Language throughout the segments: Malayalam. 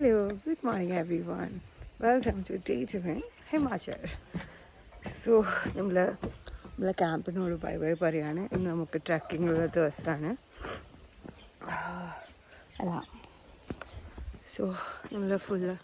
Hello, good morning everyone. Welcome to day 2 in Himachal. So, നമ്മളെ ക്യാമ്പിനോട് ബൈ ബൈ പറയാണ്. ഇന്ന് നമുക്ക് ട്രക്കിങ്ങുള്ള ദിവസമാണ്. അല്ല സോ നമ്മൾ ഫുള്ള്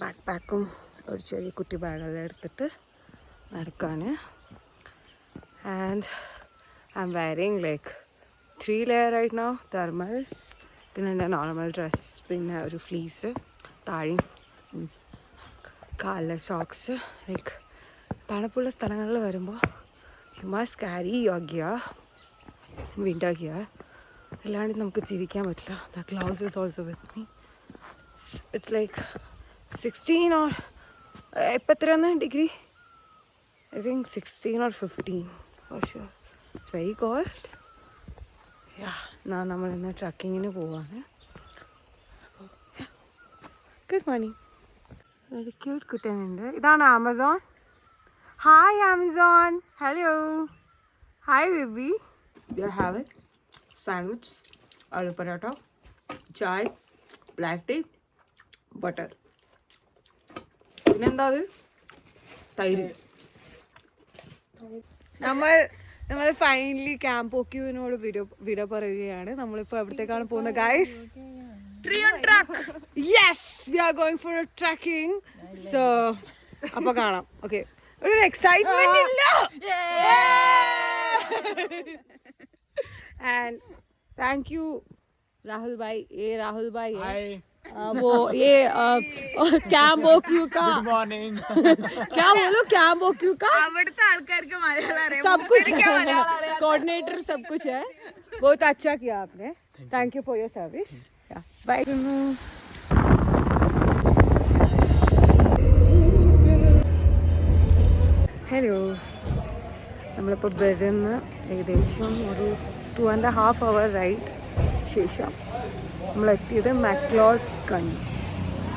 ബാക്ക് പാക്കും ഒരു ചെറിയ കുട്ടി ബാഗെല്ലാം എടുത്തിട്ട് നടക്കാണ്. And I'm wearing like 3 layer right now, thermals, പിന്നെ എൻ്റെ നോർമൽ ഡ്രസ്, പിന്നെ ഒരു ഫ്ലീസ് താഴെയും കാലിലെ സോക്സ്. ലൈക്ക് തണുപ്പുള്ള സ്ഥലങ്ങളിൽ വരുമ്പോൾ you must carry your gear, winter gear, അല്ലാണ്ട് നമുക്ക് ജീവിക്കാൻ പറ്റില്ല. The gloves is also with me. It's like 16 or ഇപ്പം എത്രയാണ് degree? I think 16 or 15 for sure. It's very cold. Yeah, നമ്മളിന്ന് ട്രക്കിങ്ങിന് പോവാണ്. Good morning. ഒരു ക്യൂട്ട് കുട്ടനുണ്ട്. ഇതാണ് Amazon. Hi Amazon. Hello. Hi baby. You have it. Sandwich, aloo paratha, chai, black tea, butter. പിന്നെന്താ അത്? തൈര്. നമ്മൾ ഫൈനലി ക്യാമ്പ് ഓക്യൂവിനോട് വിട പറയുകയാണ്. നമ്മളിപ്പോൾ എവിടത്തേക്കാണ് പോകുന്നത് guys? Triund trek. Yes, we are going for a trekking. So അപ്പോൾ കാണാം. ഓക്കെ, ഒരു എക്സൈറ്റ്മെന്റ് ഇല്ല. एंड थैंक यू राहुल भाई. ये राहुल भाई है. वो ये कैम्प ओक्यू का. Good morning. क्या बोलो कैम्प ओक्यू का अवड़ता आलकार मलयालम सब कुछ कोऑर्डिनेटर सब कुछ है. बहुत अच्छा किया आपने. Thank you for your service. Bye. ഹലോ. നമ്മളിപ്പോൾ ബെഡിന്ന് ഏകദേശം ഒരു 2.5 hour റൈഡ് ശേഷം നമ്മളെത്തിയത് McLeod Ganj.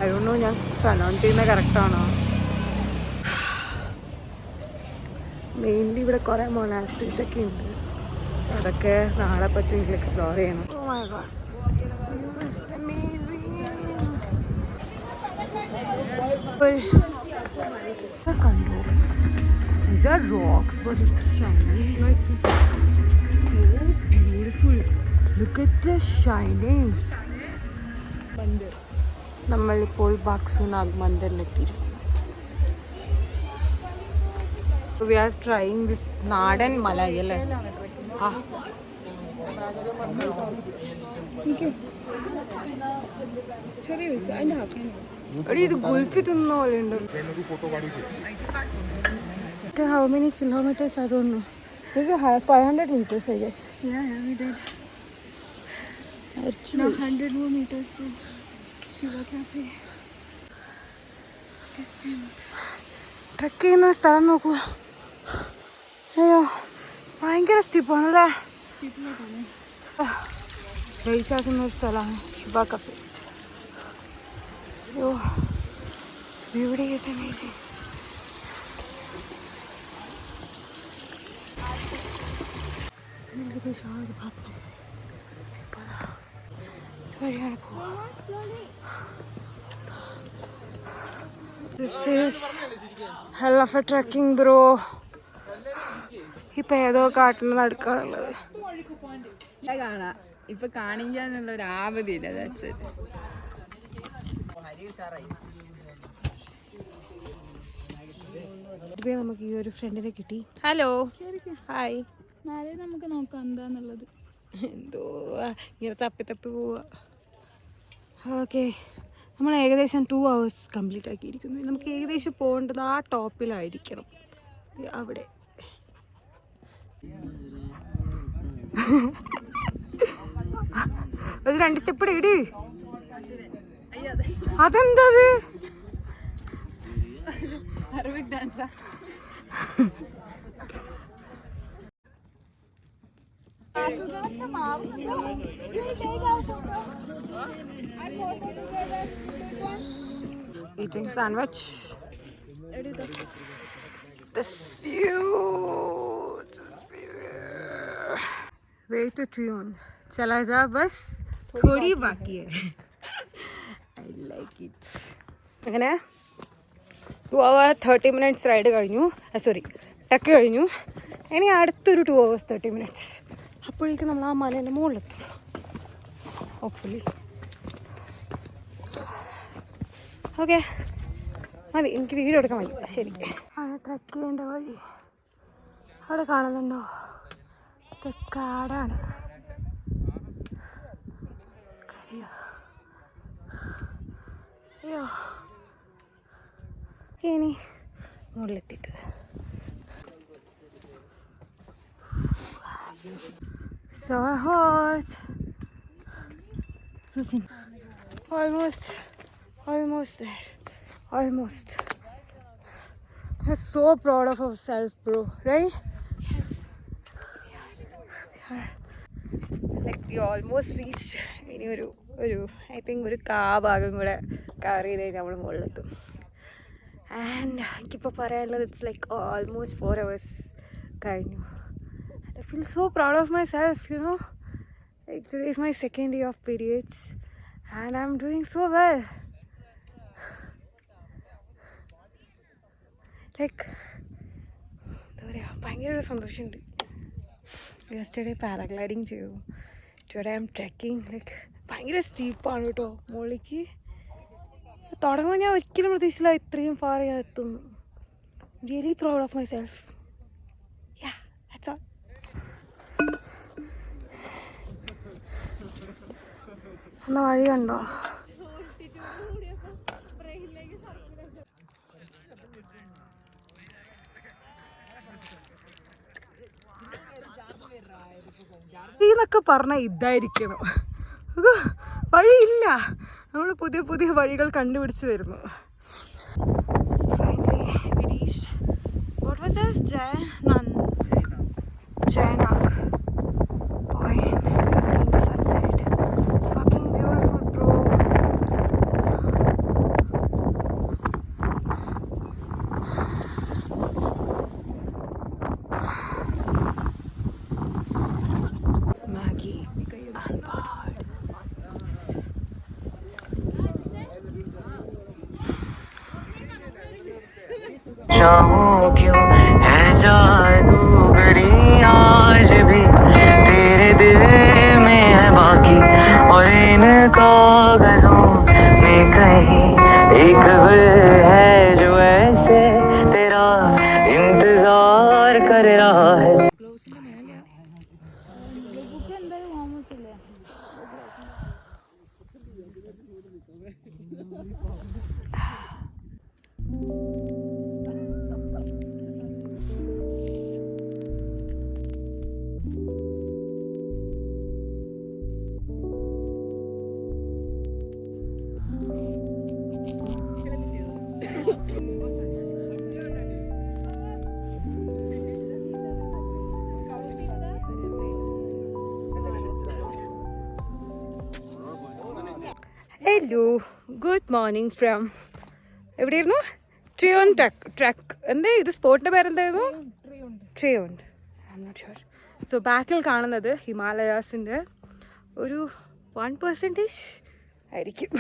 I don't know ഞാൻ പ്രൊനൗൺസ് ചെയ്യുന്നത് കറക്റ്റാണോ. മെയിൻലി ഇവിടെ കുറേ മൊണാസ്ട്രീസ് ഒക്കെ ഉണ്ട്. അതൊക്കെ നാളെ പറ്റുമെങ്കിൽ എക്സ്പ്ലോർ ചെയ്യണം. ഓ മൈ ഗോഡ്, കണ്ടു. These are rocks, but it's shining like so beautiful. Look at this shining. Mandir. നമ്മളിപ്പോൾ ബാക്സുനാഗ് മന്ദിറിലെത്തിയിരിക്കുന്നു. We are trying this നാടൻ മലായി അല്ലേ? ഇത് ഗുൽഫി തിന്ന പോലെ ഉണ്ട്. How many kilometers? I don't know. Maybe 500 meters, I guess. Yeah, we did. Actually, now 100 more meters to Shiva Cafe. Truck ചെയ്യുന്ന സ്ഥലം നോക്കൂ. അയ്യോ, ഭയങ്കര സ്റ്റെപ്പാണല്ലേ. റേറ്റ് ആക്കുന്ന ഒരു സ്ഥലമാണ് ഷിവ കഫേ. അയ്യോ, ബ്യൂട്ടി ഈസ് അമേസിങ്. ഏകദേശം ആ ഒരു ഭാഗത്ത് വഴിയാണ് പോവുക. This is hell of a trekking bro. ഇപ്പം ഏതോ കാട്ടിന് നടുക്കാണുള്ളത്. കാണാം. ഇപ്പൊ കാണിക്കാനുള്ള ഒരു ആവതില്ല. നമുക്ക് ഈ ഒരു ഫ്രണ്ടിനെ കിട്ടി. Hello, hi. നാളെ നമുക്ക് നോക്കാം എന്താന്നുള്ളത്. എന്തോ ഇങ്ങനെ തപ്പി പോവുക. ഓക്കെ, നമ്മൾ ഏകദേശം 2 hours കംപ്ലീറ്റ് ആക്കിയിരിക്കുന്നു. നമുക്ക് ഏകദേശം പോകേണ്ടത് ആ ടോപ്പിലായിരിക്കണം, അവിടെ. ഒരു 2 സ്റ്റെപ്പ് ഇടി. അതെന്തത്? Arabic ഡാൻസാ? Eating sandwich. This view. Way to tune. चला जा, बस थोड़ी बाकी है. I like it. അങ്ങനെ 2 hours 30 minutes റൈഡ് കഴിഞ്ഞു. സോറി, ട്രക്ക് കഴിഞ്ഞു. ഇനി അടുത്തൊരു 2 hours 30 minutes. അപ്പോഴേക്കും നമ്മൾ ആ മലേൻ്റെ മുകളിലെത്തും ഹോപ്പ്ഫുള്ളി. ഓക്കെ, മതി, എനിക്ക് വീഡിയോ എടുക്കാൻ മതി. ശരി, ആണ് ട്രക്ക് ചെയ്യേണ്ട വഴി. അവിടെ കാണുന്നുണ്ടോ? ഇത് കാടാണ്. അയ്യോ, ഇനി മുകളിലെത്തിയിട്ട് so hot. Listen, almost there, almost. I'm so proud of ourselves, bro, right? Yes. Like we almost reached. ഇനി ഒരു ഐ തിങ്ക് ഒരു ഭാഗം കൂടെ കവർ ചെയ്ത് കഴിഞ്ഞാൽ നമ്മൾ മുകളിലെത്തും. ആൻഡ് എനിക്കിപ്പോൾ പറയാനുള്ളത് ഇറ്റ്സ് ലൈക്ക് ഓൾമോസ്റ്റ് 4 hours കഴിഞ്ഞു. I feel so proud of myself, you know. Like today is my 2nd day of periods and I'm doing so well. Like എന്താ പറയുക, ഭയങ്കര സന്തോഷമുണ്ട്. യെസ്റ്റർഡേ പാരാഗ്ലൈഡിങ് ചെയ്തു. Today I M trekking. Like ഭയങ്കര സ്റ്റീപ്പാണ് കേട്ടോ മുകളിലേക്ക്. തുടങ്ങുമ്പോൾ ഞാൻ ഒരിക്കലും പ്രതീക്ഷിച്ചില്ല ഇത്രയും ഫാർ ഞാൻ എത്തുന്നു. Really proud of my self. Yeah, that's all. എന്നാ വഴി കണ്ടോ? എന്നൊക്കെ പറഞ്ഞാൽ ഇതായിരിക്കണം. വഴിയില്ല, നമ്മൾ പുതിയ പുതിയ വഴികൾ കണ്ടുപിടിച്ച് വരുന്നു. Finally we reached, what was this? Jayanag point. You're seeing the sunset. It's fucking beautiful, bro. Maggie and Bahad. चाहूं क्यों है जादूगरी आज भी तेरे दिल में है बाकी और इन कागजों में कहीं एक गुल है जो ऐसे तेरा इंतजार कर रहा है. ബുക്ക് എന്തായാലും താമസില്ലേ? ഹലോ, ഗുഡ് മോർണിംഗ് ഫ്രം എവിടെയായിരുന്നു? ട്രിയോൺ ട്രക്ക്. എന്താ ഇത് സ്പോട്ടിൻ്റെ പേരെന്തായിരുന്നു? Triund. I'm not sure. So ബാക്കിൽ കാണുന്നത് ഹിമാലയാസിൻ്റെ ഒരു 1% ആയിരിക്കും.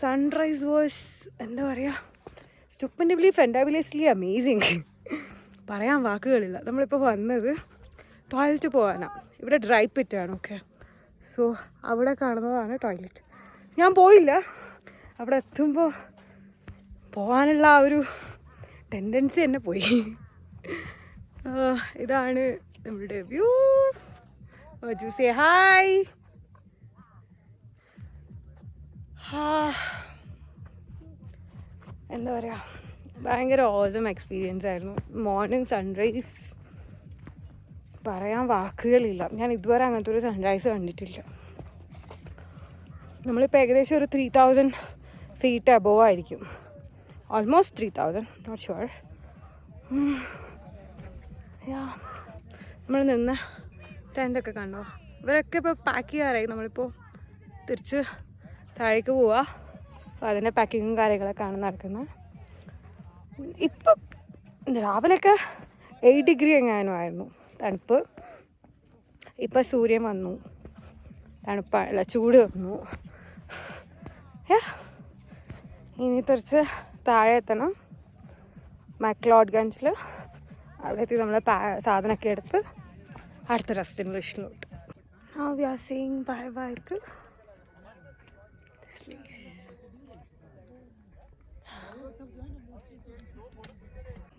സൺറൈസ് വാസ് എന്താ പറയുക, സ്റ്റുപ്പൻഡിബ്ലി ഫെൻഡാബിലസ്ലി അമേസിങ്. പറയാൻ വാക്കുകളില്ല. നമ്മളിപ്പോൾ വന്നത് ടോയ്ലറ്റ് പോകാനാണ്. ഇവിടെ ഡ്രൈ പിറ്റാണ്. ഓക്കെ, സോ അവിടെ കാണുന്നതാണ് ടോയ്ലറ്റ്. ഞാൻ പോയില്ല. അവിടെ എത്തുമ്പോൾ പോകാനുള്ള ആ ഒരു ടെൻഡൻസി തന്നെ പോയി. ഇതാണ് നമ്മളുടെ വ്യൂ. Say hi. എന്താ പറയുക, ഭയങ്കര ഓസം എക്സ്പീരിയൻസ് ആയിരുന്നു. മോർണിംഗ് സൺറൈസ് പറയാൻ വാക്കുകളില്ല. ഞാൻ ഇതുവരെ അങ്ങനത്തെ ഒരു സൺറൈസ് കണ്ടിട്ടില്ല. നമ്മളിപ്പോൾ ഏകദേശം ഒരു 3000 feet അബോവ് ആയിരിക്കും. Almost 3000, not sure. നമ്മൾ നിന്ന് ടെൻ്റൊക്കെ കണ്ടോ? ഇവരൊക്കെ ഇപ്പോൾ പാക്ക് ചെയ്യാറായി. നമ്മളിപ്പോൾ തിരിച്ച് താഴേക്ക് പോവുക. അപ്പോൾ അതിൻ്റെ പാക്കിങ്ങും കാര്യങ്ങളൊക്കെയാണ് നടക്കുന്നത്. ഇപ്പം രാവിലെയൊക്കെ 8 degree എങ്ങാനും ആയിരുന്നു തണുപ്പ്. ഇപ്പം സൂര്യൻ വന്നു, തണുപ്പല്ല ചൂട് വന്നു. ഇനി തിരിച്ച് താഴെ എത്തണം മക്ലോഡ്ഗഞ്ചിൽ. അവിടെ എത്തി നമ്മൾ സാധനമൊക്കെ എടുത്ത് അടുത്ത ഡെസ്റ്റിനേഷനിലോട്ട്. Now we are saying bye bye to this place.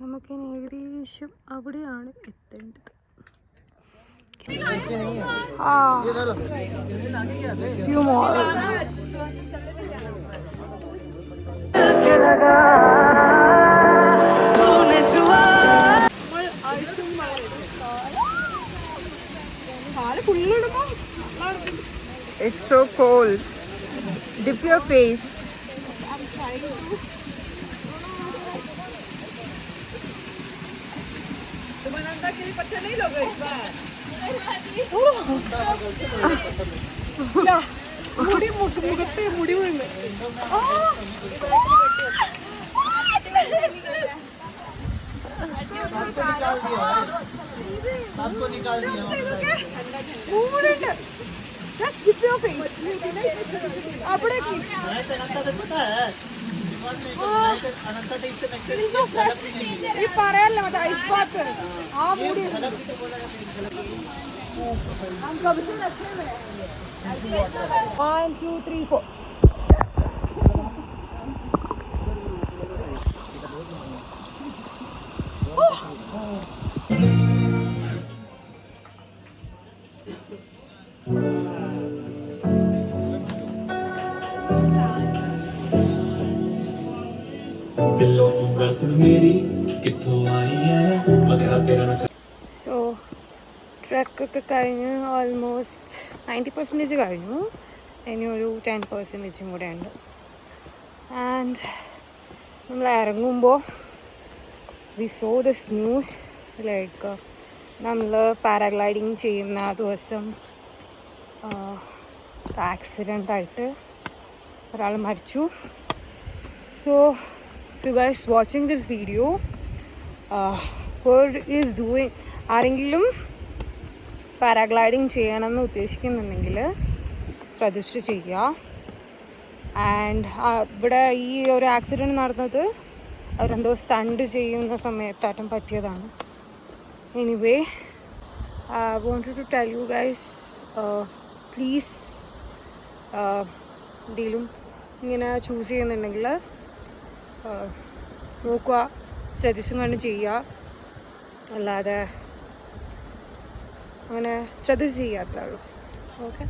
നമുക്കിനി ഏകദേശം അവിടെയാണ് എത്തേണ്ടത്. Few more. It's so cold. Dip your face. Just dip your face. അവിടെ ഈ പറയാനല്ലേ മറ്റേ ഐസ് ബാത്ത് ആ മൂടി. 1 2 3 4. बिल्लो तू गल सुन मेरी कित्थों आई है मगरा तेरा ना സോ ട്രക്കൊക്കെ കഴിഞ്ഞ് ഓൾമോസ്റ്റ് 90% കഴിഞ്ഞു. ഇനി ഒരു 10% കൂടെ ഉണ്ട്. ആൻഡ് നമ്മൾ ഇറങ്ങുമ്പോൾ we saw this news like നമ്മൾ പാരാഗ്ലൈഡിങ് ചെയ്യുന്ന ദിവസം ആക്സിഡൻ്റായിട്ട് ഒരാൾ മരിച്ചു. So you guys watching this video who is doing ആരെങ്കിലും പാരാഗ്ലൈഡിങ് ചെയ്യണമെന്ന് ഉദ്ദേശിക്കുന്നുണ്ടെങ്കിൽ ശ്രദ്ധിച്ചിട്ട് ചെയ്യുക. ആൻഡ് ഇവിടെ ഈ ഒരു ആക്സിഡൻറ്റ് നടന്നത് അവരെന്തോ സ്റ്റണ്ട് ചെയ്യുന്ന സമയത്തായിട്ടും പറ്റിയതാണ്. Anyway I wanted to tell you guys please എന്തെങ്കിലും ഇങ്ങനെ ചൂസ് ചെയ്യുന്നുണ്ടെങ്കിൽ നോക്കുക, ശ്രദ്ധിച്ചും കണ്ടും ചെയ്യുക. അല്ലാതെ അങ്ങനെ ശ്രദ്ധിച്ച് ചെയ്യാത്തേ ഉള്ളൂ. ഓക്കെ.